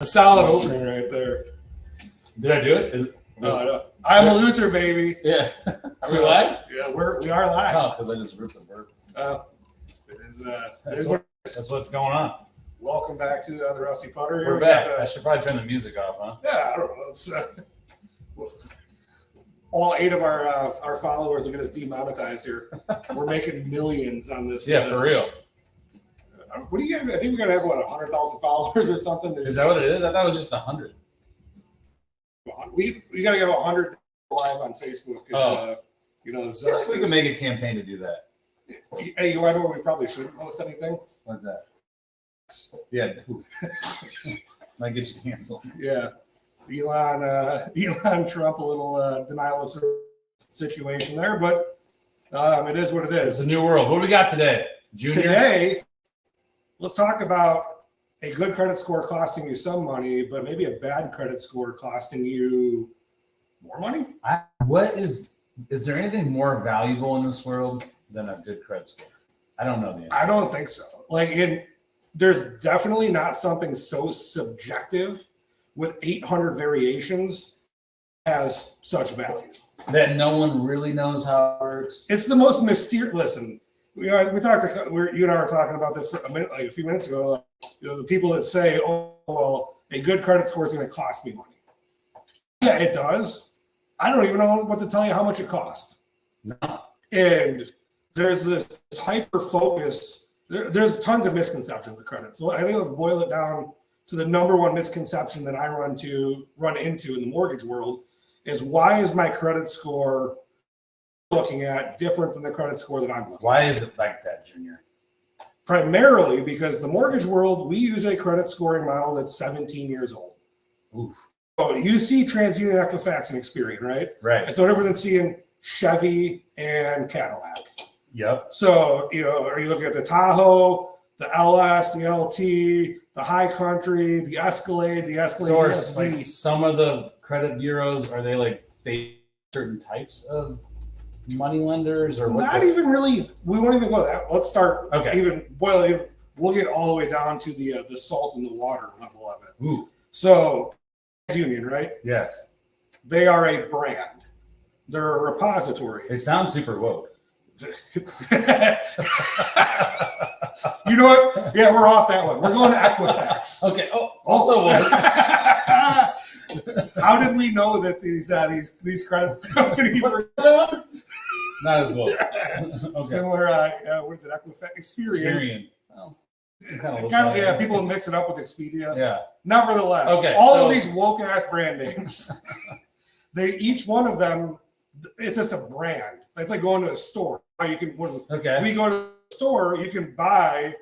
A solid opening right there. Did I do it? No. I'm a loser, baby. Yeah. Are we live? Yeah, we are live. Oh, because I just ripped the bird. That's what's going on. Welcome back to the Rusty Putter. We're back. I should probably turn the music off, huh? Yeah, I don't know. It's, all 8 of our followers are getting us demonetized here. We're making millions on this. Yeah, for real. What do you get? I think we're gonna have 100,000 followers or something. Is that what it is? I thought it was just 100. We got to get 100 live on Facebook. We can make a campaign to do that. Hey, you want to know what we probably shouldn't post anything? What's that? Yeah, might get you canceled. Yeah, Elon Trump, a little denial of service situation there, but it is what it is. It's a new world. What do we got today, Junior? Today, let's talk about a good credit score costing you some money, but maybe a bad credit score costing you more money. Is there anything more valuable in this world than a good credit score? I don't know the answer. I don't think so. There's definitely not something so subjective with 800 variations has such value. That no one really knows how it works. It's the most mysterious. Listen, you and I were talking about this for a few minutes ago. The people that say, "Oh, well, a good credit score is going to cost me money." Yeah, it does. I don't even know what to tell you how much it costs. No. And there's this hyper focus. There's tons of misconceptions of credit. So I think let's boil it down to the number one misconception that I run into in the mortgage world is, why is my credit score looking at different than the credit score that I'm looking at? Why is it like that, Junior? Primarily because the mortgage world, we use a credit scoring model that's 17 years old. Oof. So you see TransUnion, Equifax, and Experian, right? Right. It's no different than seeing Chevy and Cadillac. Yep. So, are you looking at the Tahoe, the LS, the LT, the High Country, the Escalade, Source, like some of the credit bureaus, are they like fake certain types of money lenders or what? Not even really. We won't even go to that. Let's start. Okay. We'll get all the way down to the salt in the water level of it. Ooh. So, Union, right? Yes. They are a brand. They're a repository. They sound super woke. You know what? Yeah, we're off that one. We're going to Equifax. Okay. Oh, also woke. How did we know that these credit companies were not as woke? Okay. Similar? What is it? Equifax, Experian. Well, people mix it up with Expedia. Yeah. Nevertheless, all of these woke ass brand names, each one of them, it's just a brand. It's like going to a store. We go to the store, you can buy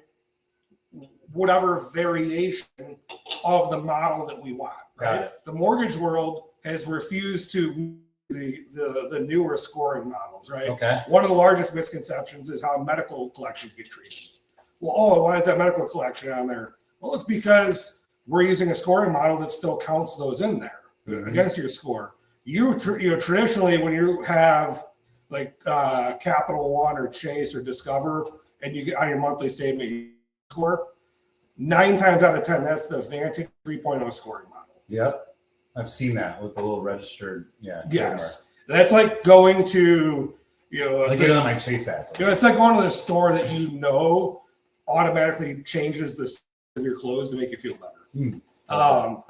whatever variation of the model that we want. Right? The mortgage world has refused to the newer scoring models. Right. Okay. One of the largest misconceptions is how medical collections get treated. Well, why is that medical collection on there? Well, it's because we're using a scoring model that still counts those in there against your score. Traditionally, when you have like Capital One or Chase or Discover, and you get on your monthly statement you score, 9 times out of 10, that's the Vantage 3.0 scoring model. Yep. I've seen that with the little registered. Yeah. Yes. That's like going to, like get on my Chase app. It's like going to the store that automatically changes the size of your clothes to make you feel better. So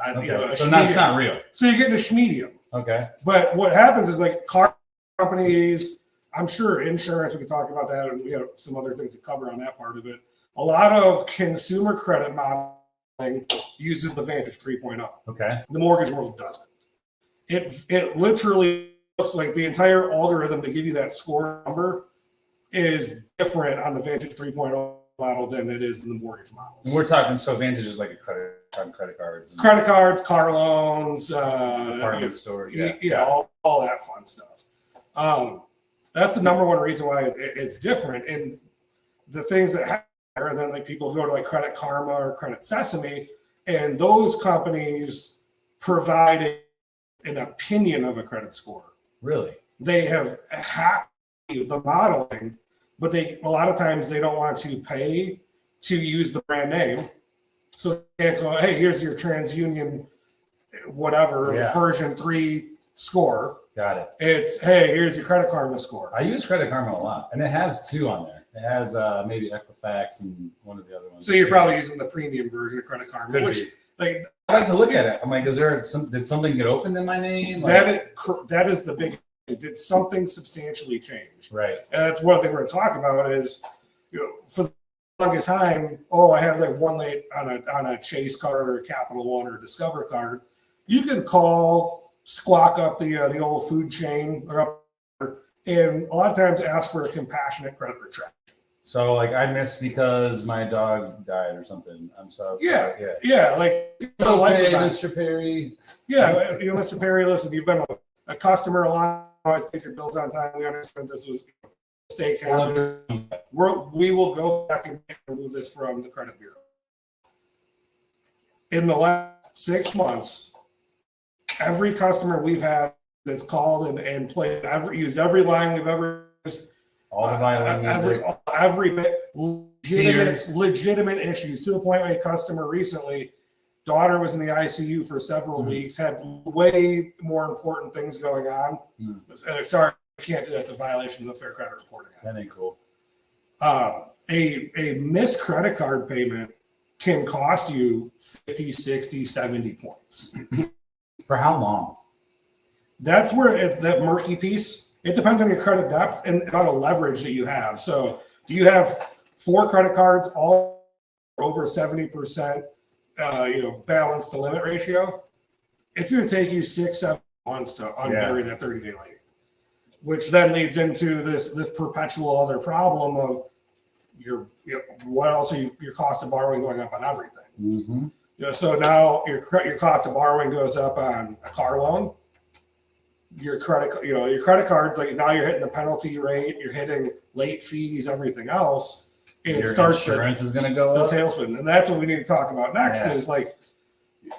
that's not real. So you're getting a schmedium. Okay. But what happens is, like, car companies, I'm sure insurance, we can talk about that, and we have some other things to cover on that part of it. A lot of consumer credit modeling uses the Vantage 3.0. Okay. The mortgage world doesn't. It literally looks like the entire algorithm to give you that score number is different on the Vantage 3.0 model than it is in the mortgage models. And we're talking, so Vantage is like a credit cards. Credit cards, car loans, department store. All that fun stuff. That's the number one reason why it's different. And the things that happen, and then like people go to like Credit Karma or Credit Sesame, and those companies provide an opinion of a credit score. Really? They have hacked the modeling, but a lot of times they don't want to pay to use the brand name. So you can't go, hey, here's your TransUnion, whatever, Yeah. version 3 score. Got it. It's, hey, here's your Credit Karma score. I use Credit Karma a lot, and it has 2 on there. It has maybe Equifax and one of the other ones. So you're probably using the premium version of Credit Karma, Could which be. like I like to look at it. I'm like, did something get opened in my name? Like, that is the big thing. Did something substantially change? right. And that's one thing we're going to talk about is, for the longest time, I have like one late on a Chase card or a Capital One or a Discover card. You can call, squawk up the old food chain or up, and a lot of times ask for a compassionate credit retraction. So like I missed because my dog died or something. I'm so sorry. Yeah, like Okay, Mr. Perry. Yeah, Mr. Perry, listen, you've been a customer a lot. Always paid your bills on time. We understand this was mistake happened. We will go back and remove this from the credit bureau. In the last 6 months, every customer we've had that's called and played, used every line we've ever used. All the violin music. Every bit, legitimate issues, to the point where a customer recently, daughter was in the ICU for several weeks, had way more important things going on. Sorry, I can't do that. It's a violation of the Fair Credit Reporting Act. That ain't cool. A missed credit card payment can cost you 50, 60, 70 points. For how long? That's where it's that murky piece. It depends on your credit depth and the amount of leverage that you have. So do you have 4 credit cards, all over 70%, balance to limit ratio? It's going to take you 6-7 months to unbury that 30-day late, which then leads into this perpetual other problem of your cost of borrowing going up on everything. Mm-hmm. So now your cost of borrowing goes up on a car loan. Your credit cards, like now you're hitting the penalty rate, you're hitting late fees, everything else, and Your it starts insurance is going to go up. The tailspin, and that's what we need to talk about next. Is like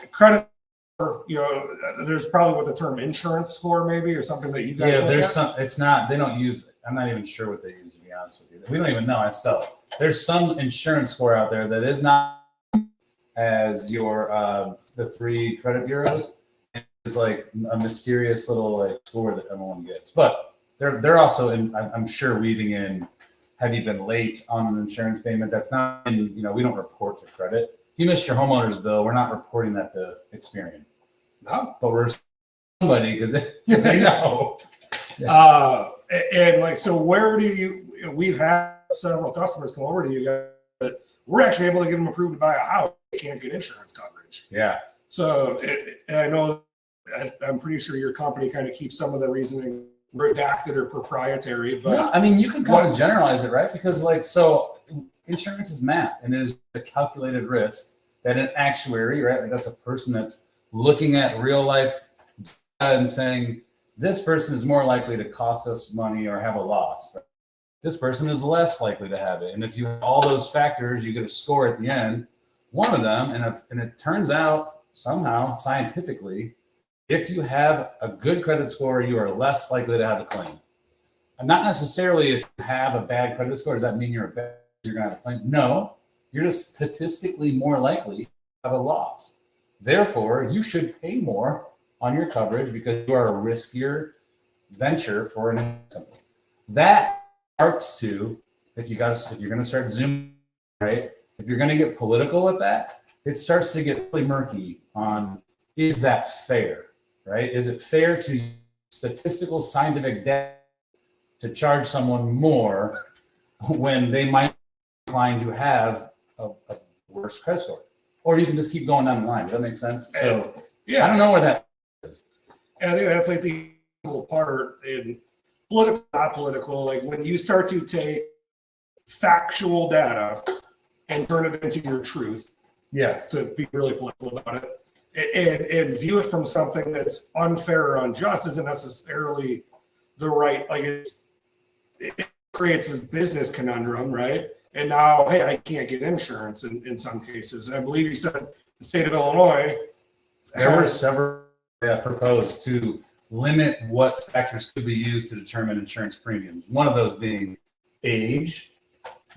credit. There's probably what the term insurance score maybe or something that you guys. Yeah, there's some. It's not. They don't use. I'm not even sure what they use, to be honest with you. We don't even know. I sell it. There's some insurance score out there that is not as your the 3 credit bureaus. Is like a mysterious little like score that everyone gets, but they're also I'm sure weaving in. Have you been late on an insurance payment? That's not in, we don't report to credit. If you miss your homeowner's bill, we're not reporting that to Experian. No, but we're somebody because they know. And like, so where do we've had several customers come over to you guys that we're actually able to get them approved to buy a house. They can't get insurance coverage. Yeah. So and I know. I'm pretty sure your company kind of keeps some of the reasoning redacted or proprietary, but no, I mean you can kind of generalize it, right? Because insurance is math, and it is a calculated risk that an actuary, right? Like that's a person that's looking at real life data and saying this person is more likely to cost us money or have a loss. Right? This person is less likely to have it, and if you have all those factors, you get a score at the end. One of them, and it turns out somehow scientifically. If you have a good credit score, you are less likely to have a claim. And not necessarily if you have a bad credit score, does that mean you're going to have a claim? No, you're just statistically more likely to have a loss. Therefore, you should pay more on your coverage because you are a riskier venture for an insurance company. That starts to, if you're going to start zooming, right? If you're going to get political with that, it starts to get really murky on, is that fair? Right? Is it fair to statistical scientific data to charge someone more when they might be inclined to have a worse credit score? Or you can just keep going down the line. Does that make sense? So I don't know where that is. And I think that's like the part in political, not political. Like when you start to take factual data and turn it into your truth. Yes. To be really political about it. And view it from something that's unfair or unjust isn't necessarily the right, like it creates this business conundrum, right? And now, hey, I can't get insurance in some cases. I believe you said the state of Illinois. There were several proposed to limit what factors could be used to determine insurance premiums. One of those being age,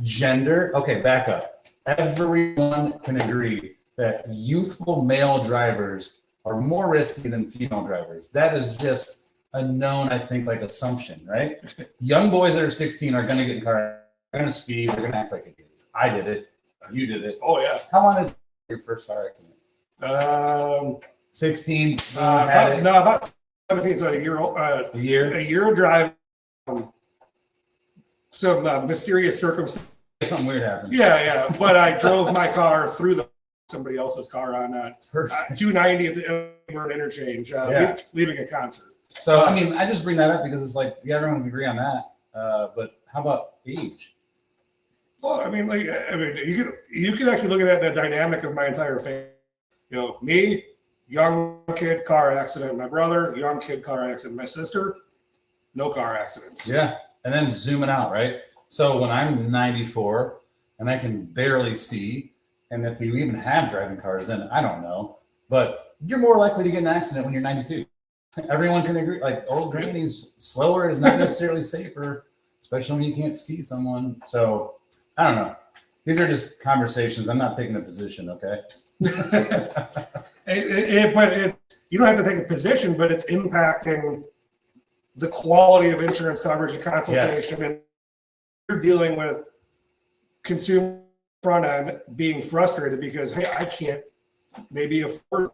gender. Okay, back up. Everyone can agree that youthful male drivers are more risky than female drivers. That is just a known, I think, like assumption, right? Young boys that are 16 are going to get in car, they're going to speed, they're going to act like idiots. I did it. You did it. Oh yeah. How long did your first car accident? 16. About 17. So a year old. A year. A year of driving. Some mysterious circumstance. Something weird happened. Yeah. But I drove my car through somebody else's car on 290 at the interchange, leaving a concert. So I mean, I just bring that up because it's like, yeah, everyone can agree on that. But how about age? Well, you can actually look at that in the dynamic of my entire family. You know, me, young kid, car accident. My brother, young kid, car accident. My sister, no car accidents. Yeah, and then zooming out, right? So when I'm 94 and I can barely see, and if you even have driving cars, then I don't know, but you're more likely to get an accident when you're 92. Everyone can agree. Like old grannies, slower is not necessarily safer, especially when you can't see someone. So I don't know. These are just conversations. I'm not taking a position, okay? You don't have to take a position, but it's impacting the quality of insurance coverage and consultation. Yes. And you're dealing with consumer front end being frustrated because, hey, I can't maybe afford,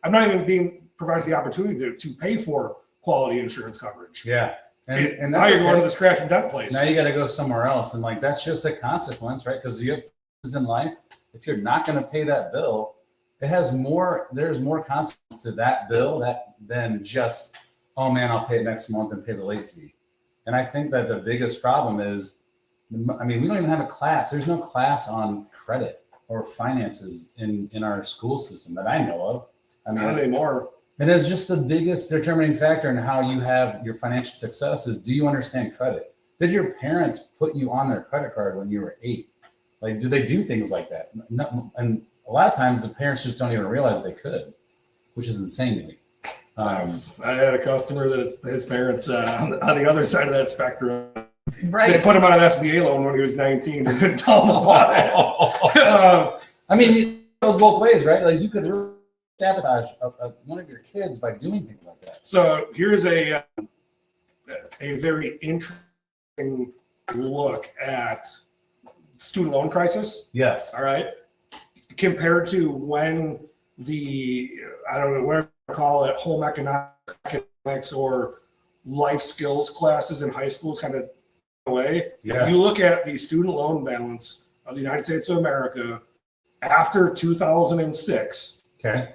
I'm not even being provided the opportunity to pay for quality insurance coverage. Yeah. And now you're going to the scratch and dent place. Now you got to go somewhere else. And like, that's just a consequence, right? Because you have things in life. If you're not going to pay that bill, there's more consequence to that bill than just, oh man, I'll pay it next month and pay the late fee. And I think that the biggest problem is, I mean, we don't even have a class. There's no class on credit or finances in our school system that I know of. I mean, not anymore. And it's just the biggest determining factor in how you have your financial success is, do you understand credit? Did your parents put you on their credit card when you were 8? Like, do they do things like that? No, and a lot of times the parents just don't even realize they could, which is insane to me. I had a customer that his parents on the other side of that spectrum. Right. They put him on an SBA loan when he was 19 and didn't tell him about it. I mean, it goes both ways, right? Like you could really sabotage one of your kids by doing things like that. So here's a very interesting look at student loan crisis. Yes. All right. Compared to when I don't know, whatever you call it, home economics or life skills classes in high schools kind of away. Yeah. If you look at the student loan balance of the United States of America after 2006, okay,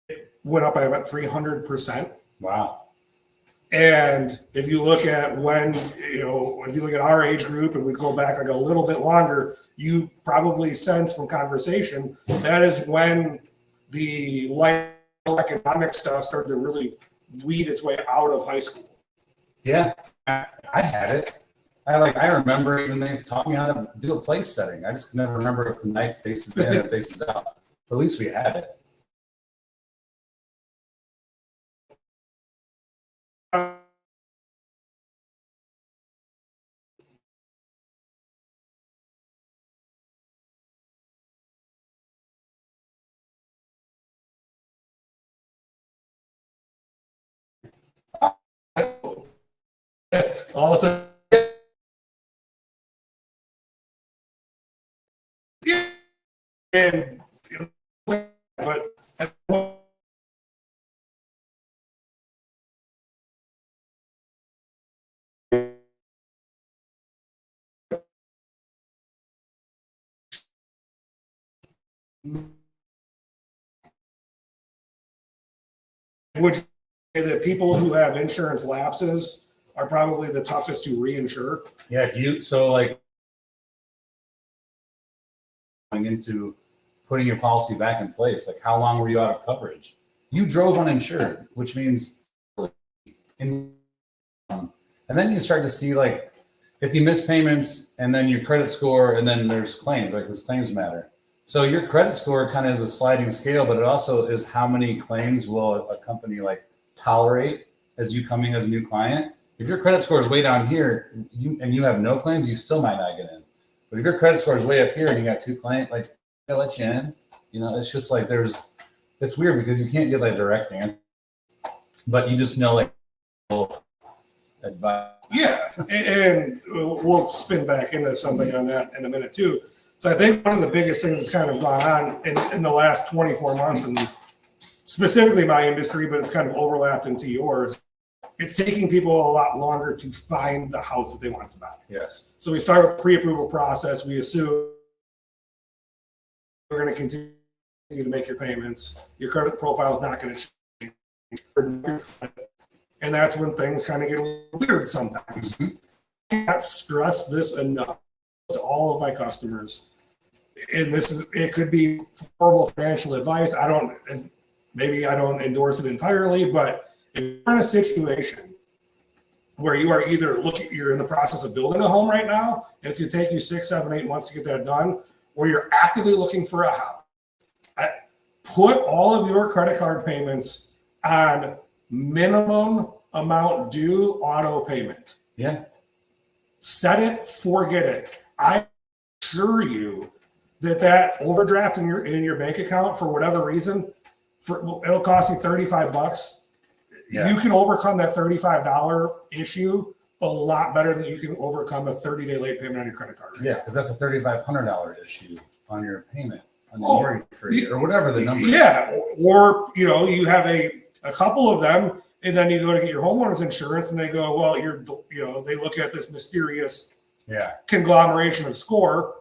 it went up by about 300%. Wow. And if you look at if you look at our age group and we go back like a little bit longer, you probably sense from conversation that is when the life economic stuff started to really weed its way out of high school. Yeah, I had it. I remember even they taught me how to do a place setting. I just never remember if the knife faces in or faces out. But at least we had it. All of a sudden, and but would you say that people who have insurance lapses are probably the toughest to reinsure? Yeah, going into putting your policy back in place, like how long were you out of coverage? You drove uninsured, which means and then you start to see like if you miss payments and then your credit score and then there's claims, right? Because claims matter. So your credit score kind of is a sliding scale, but it also is how many claims will a company like tolerate as you coming as a new client. If your credit score is way down here and you have no claims, you still might not get in. But if your credit score is way up here and you got 2 claims, like they'll let you in. You know, it's just like it's weird because you can't get like direct answer, but you just know like advice. Yeah, and we'll spin back into something on that in a minute too. So I think one of the biggest things that's kind of gone on in the last 24 months, and specifically my industry, but it's kind of overlapped into yours, it's taking people a lot longer to find the house that they want to buy. Yes. So we start with the pre-approval process. We assume we're going to continue to make your payments. Your credit profile is not going to change. And that's when things kind of get a little weird sometimes. I can't stress this enough to all of my customers. And it could be horrible financial advice. Maybe I don't endorse it entirely, but if you're in a situation where you are either you're in the process of building a home right now, and it's going to take you 6, 7, 8 months to get that done, or you're actively looking for a house, put all of your credit card payments on minimum amount due auto payment. Yeah. Set it, forget it. I assure you that overdraft in your bank account for whatever reason, it'll cost you $35. Yeah. You can overcome that $35 issue a lot better than you can overcome a 30-day late payment on your credit card. Yeah, because that's a $3,500 issue on your payment on the mortgage free or whatever the number. Yeah, or you have a couple of them, and then you go to get your homeowner's insurance, and they go, well, they look at this mysterious conglomeration of score,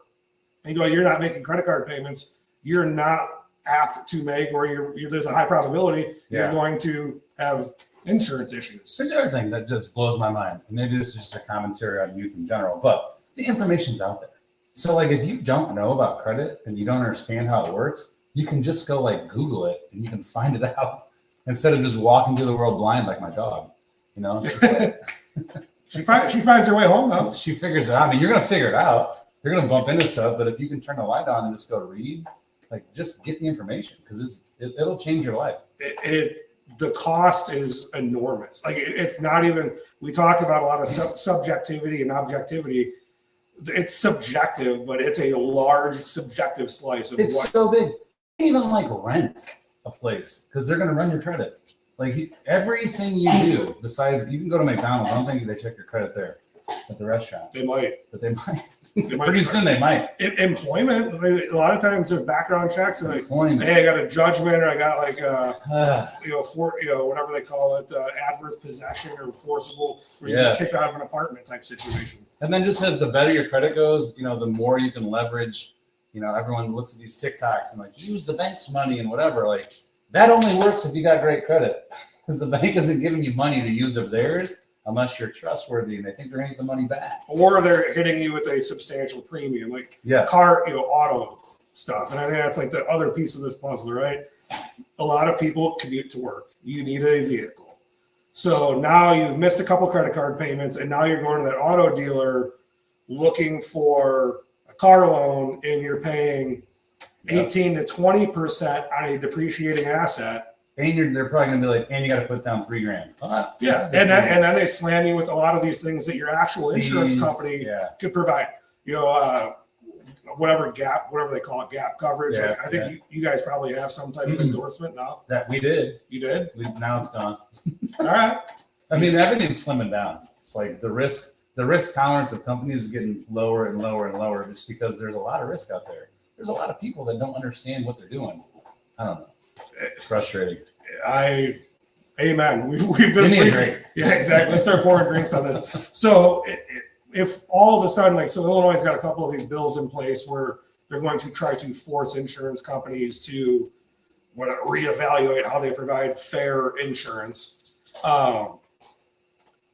and you go, you're not making credit card payments. You're not apt to make, or there's a high probability you're going to have insurance issues. There's another thing that just blows my mind. Maybe this is just a commentary on youth in general, but the information's out there. So like if you don't know about credit and you don't understand how it works, you can just go like Google it and you can find it out instead of just walking through the world blind like my dog. You know, it's just like, she finds her way home though. She figures it out. I mean, you're gonna figure it out. You're gonna bump into stuff, but if you can turn the light on and just go read, like just get the information because it'll change your life. The cost is enormous. Like it's not even. We talk about a lot of subjectivity and objectivity. It's subjective, but it's a large subjective slice of so big. You can't even like rent a place because they're going to run your credit. Like everything you do, besides you can go to McDonald's. I don't think they check your credit there at the restaurant. They might, but they might. Pretty soon they might. Employment. A lot of times there's background checks and hey, I got a judgment, or I got like whatever they call it, adverse possession or forcible, where you get kicked out of an apartment type situation. And then just as the better your credit goes, the more you can leverage. Everyone looks at these TikToks and like use the bank's money and whatever. Like that only works if you got great credit, because the bank isn't giving you money to use of theirs unless you're trustworthy and they think they're going to get the money back. Or they're hitting you with a substantial premium, like car, auto stuff. And I think that's like the other piece of this puzzle, right? A lot of people commute to work. You need a vehicle. So now you've missed a couple credit card payments, and now you're going to that auto dealer looking for a car loan, and you're paying 18 to 20% on a depreciating asset. And they're probably going to be like, and you got to put down $3,000. And then they slam you with a lot of these things that your actual insurance company could provide. Whatever they call it, gap coverage. I think you guys probably have some type of endorsement now. That we did. You did? Now it's gone. All right. I mean, everything's slimming down. It's like the risk tolerance of companies is getting lower and lower and lower just because there's a lot of risk out there. There's a lot of people that don't understand what they're doing. I don't know. It's frustrating. Amen. We've been yeah, exactly. Let's start pouring drinks on this. So if all of a sudden, Illinois got a couple of these bills in place where they're going to try to force insurance companies to reevaluate how they provide fair insurance.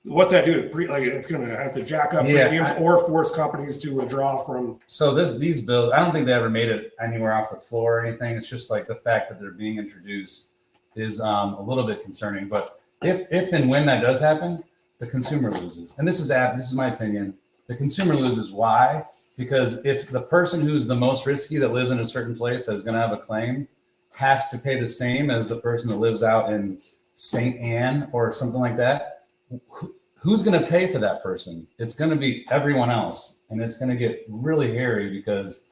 What's that do? It's going to have to jack up premiums or force companies to withdraw from. So these bills, I don't think they ever made it anywhere off the floor or anything. It's just like the fact that they're being introduced is a little bit concerning. But if and when that does happen, the consumer loses. And this is my opinion. The consumer loses. Why? Because if the person who's the most risky that lives in a certain place is going to have a claim has to pay the same as the person that lives out in St. Anne or something like that, who's going to pay for that person? It's going to be everyone else. And it's going to get really hairy because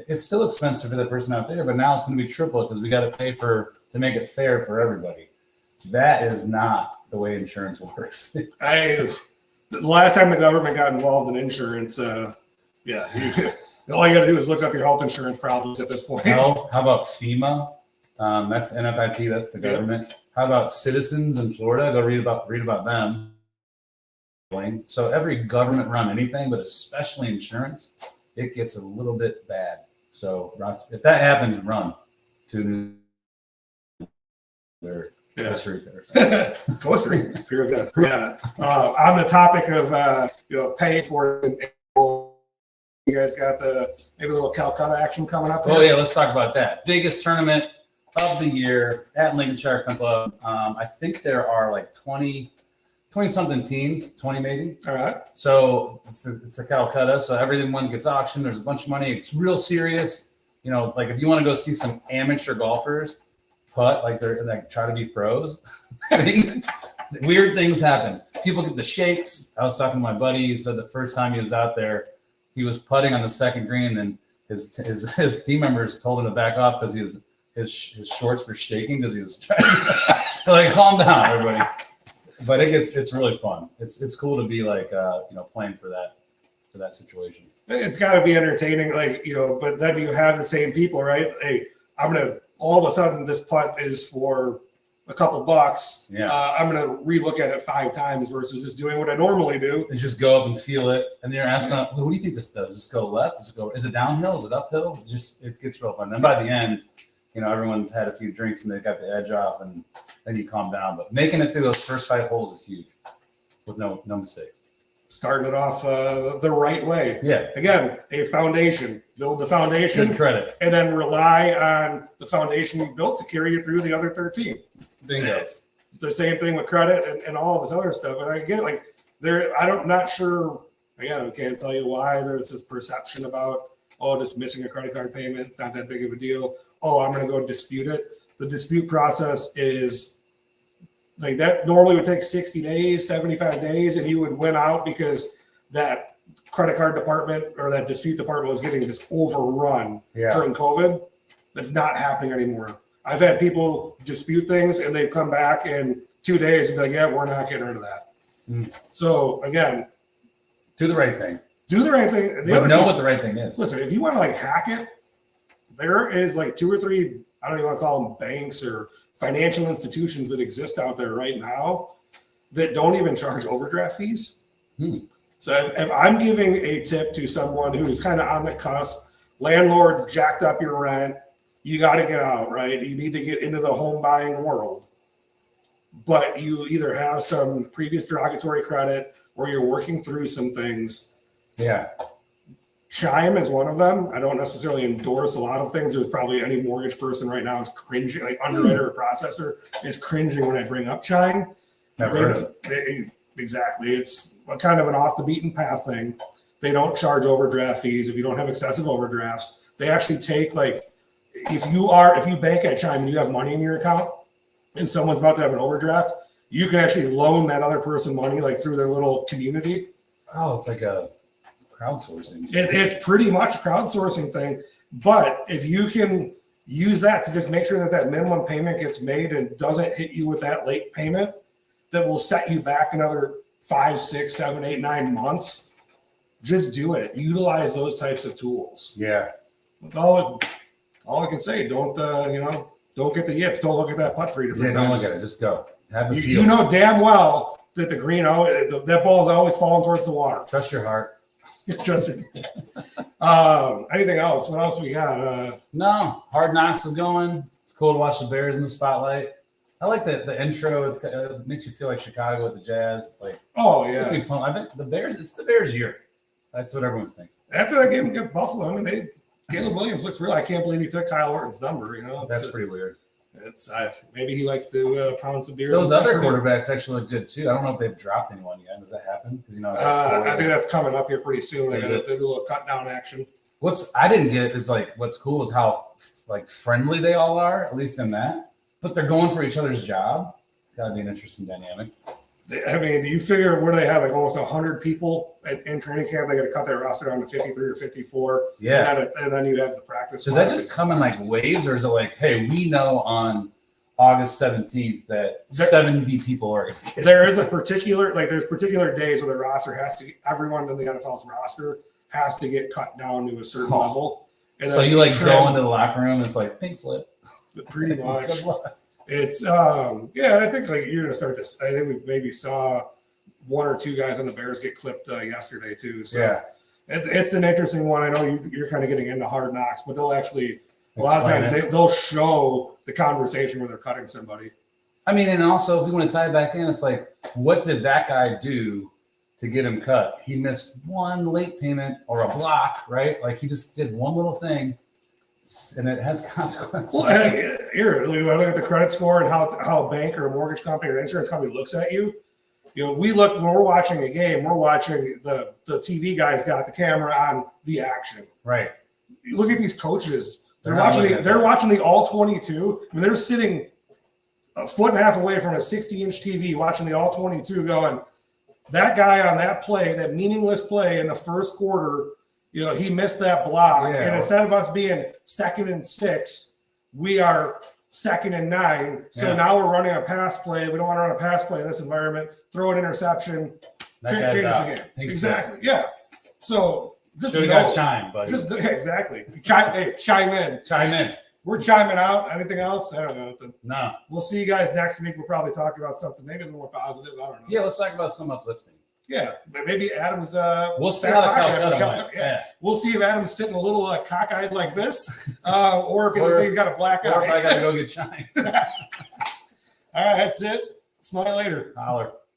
it's still expensive for the person out there, but now it's going to be triple because we got to pay to make it fair for everybody. That is not the way insurance works. The last time the government got involved in insurance, all you got to do is look up your health insurance problems at this point. How about FEMA? That's NFIP. That's the government. How about Citizens in Florida? Go read about them. So every government-run anything, but especially insurance, it gets a little bit bad. So if that happens, run to their Costa Rica. Costa Rica. Yeah. On the topic of paying for it, you guys got maybe a little Calcutta action coming up here? Oh yeah, let's talk about that. Biggest tournament of the year at Lincolnshire Country Club. I think there are like 20 something teams, 20 maybe. All right. So it's a Calcutta. So everyone gets auctioned. There's a bunch of money. It's real serious. Like if you want to go see some amateur golfers putt, like they're like try to be pros, weird things happen. People get the shakes. I was talking to my buddy. He said the first time he was out there, he was putting on the second green, and his team members told him to back off because his shorts were shaking because he was trying to like calm down, everybody. But it's really fun. It's cool to be like playing for that situation. It's got to be entertaining, but then you have the same people, right? Hey, all of a sudden this putt is for a couple bucks. Yeah. I'm going to relook at it 5 times versus just doing what I normally do. Is just go up and feel it. And then you're asking, what do you think this does? Does this go left? Is it downhill? Is it uphill? It gets real fun. Then by the end, everyone's had a few drinks and they got the edge off, and then you calm down. But making it through those first 5 holes is huge with no mistakes. Starting it off the right way. Yeah. Again, a foundation. Build the foundation. Good credit. And then rely on the foundation you built to carry you through the other 13. Bingo. It's the same thing with credit and all this other stuff. And I get I'm not sure. Again, I can't tell you why there's this perception about, just missing a credit card payment. It's not that big of a deal. I'm going to go dispute it. The dispute process is like that normally would take 60 days, 75 days, and you would win out because that credit card department or that dispute department was getting this overrun during COVID. That's not happening anymore. I've had people dispute things and they've come back in 2 days and be like, yeah, we're not getting rid of that. So again, do the right thing. Do the right thing. Know what the right thing is. Listen, if you want to hack it, there is 2 or 3, I don't even want to call them banks or financial institutions that exist out there right now that don't even charge overdraft fees. So if I'm giving a tip to someone who's kind of on the cusp, landlords jacked up your rent, you got to get out, right? You need to get into the home buying world. But you either have some previous derogatory credit or you're working through some things. Yeah. Chime is one of them. I don't necessarily endorse a lot of things. There's probably any mortgage person right now is cringing, like underwriter or processor is cringing when I bring up Chime. Never heard of it. Exactly. It's kind of an off the beaten path thing. They don't charge overdraft fees if you don't have excessive overdrafts. They actually take if you bank at Chime and you have money in your account and someone's about to have an overdraft, you can actually loan that other person money through their little community. Oh, it's like a crowdsourcing. It's pretty much a crowdsourcing thing. But if you can use that to just make sure that minimum payment gets made and doesn't hit you with that late payment that will set you back another 5, 6, 7, 8, 9 months, just do it. Utilize those types of tools. Yeah. That's all I can say. Don't get the yips. Don't look at that putt 3 different Don't times. look at it. Just go. Have the feel. You know damn well that the green, that ball is always falling towards the water. Trust your heart. Just anything else? What else we got? No, Hard Knocks is going. It's cool to watch the Bears in the spotlight. I like the intro. It makes you feel like Chicago with the Jazz. I bet the Bears. It's the Bears' year. That's what everyone's thinking. After that game against Buffalo, Caleb Williams looks real. I can't believe he took Kyle Orton's number. That's pretty weird. It's maybe he likes to pound some beers. Those other quarterbacks actually look good too. I don't know if they've dropped anyone yet. Does that happen? Because I think that's coming up here pretty soon. They do a little cut down action. I didn't get is what's cool is how friendly they all are, at least in that. But they're going for each other's job. Got to be an interesting dynamic. I mean, you figure where they have like almost 100 people in training camp. They got to cut their roster down to 53 or 54. Yeah. And then you have the practice. Does that just come in like waves, or is it like, hey, we know on August 17th that 70 people are? There is a particular, like, there's particular days where the roster has to, everyone in the NFL's roster has to get cut down to a certain level. And so you like go into the locker room, and it's like pink slip. Pretty much. It's yeah, I think like you're gonna start to. I think we maybe saw one or two guys on the Bears get clipped yesterday too. So yeah, it's an interesting one. I know you're kind of getting into hard knocks, but they'll actually a lot of times they'll show the conversation where they're cutting somebody. I mean, and also if you want to tie it back in, it's like, what did that guy do to get him cut? He missed one late payment or a block, right? Like he just did one little thing. And it has consequences. Well, here, I look at the credit score and how a bank or a mortgage company or insurance company looks at you. You know, we look when we're watching a game, we're watching the TV guys got the camera on the action. Right. You look at these coaches; they're watching the all 22. I mean, they're sitting a foot and a half away from a 60-inch TV, watching the all 22, going, that guy on that play, that meaningless play in the first quarter. You know, he missed that block. Yeah. And instead of us being 2nd and 6, we are 2nd and 9. So now we're running a pass play. We don't want to run a pass play in this environment. Throw an interception. Change the game. Exactly. Yeah. So just so we got chime, buddy. Exactly. Chime in. Chime in. We're chiming out. Anything else? I don't know. No. We'll see you guys next week. We'll probably talk about something maybe a little more positive. I don't know. Yeah, let's talk about some uplifting. Yeah, maybe Adam's. We'll see how the Calcutta went. Yeah. We'll see if Adam's sitting a little cockeyed like this, or if he looks like he's got a black eye. Or if I got to go get shine. All right, that's it. Smile later. Holler.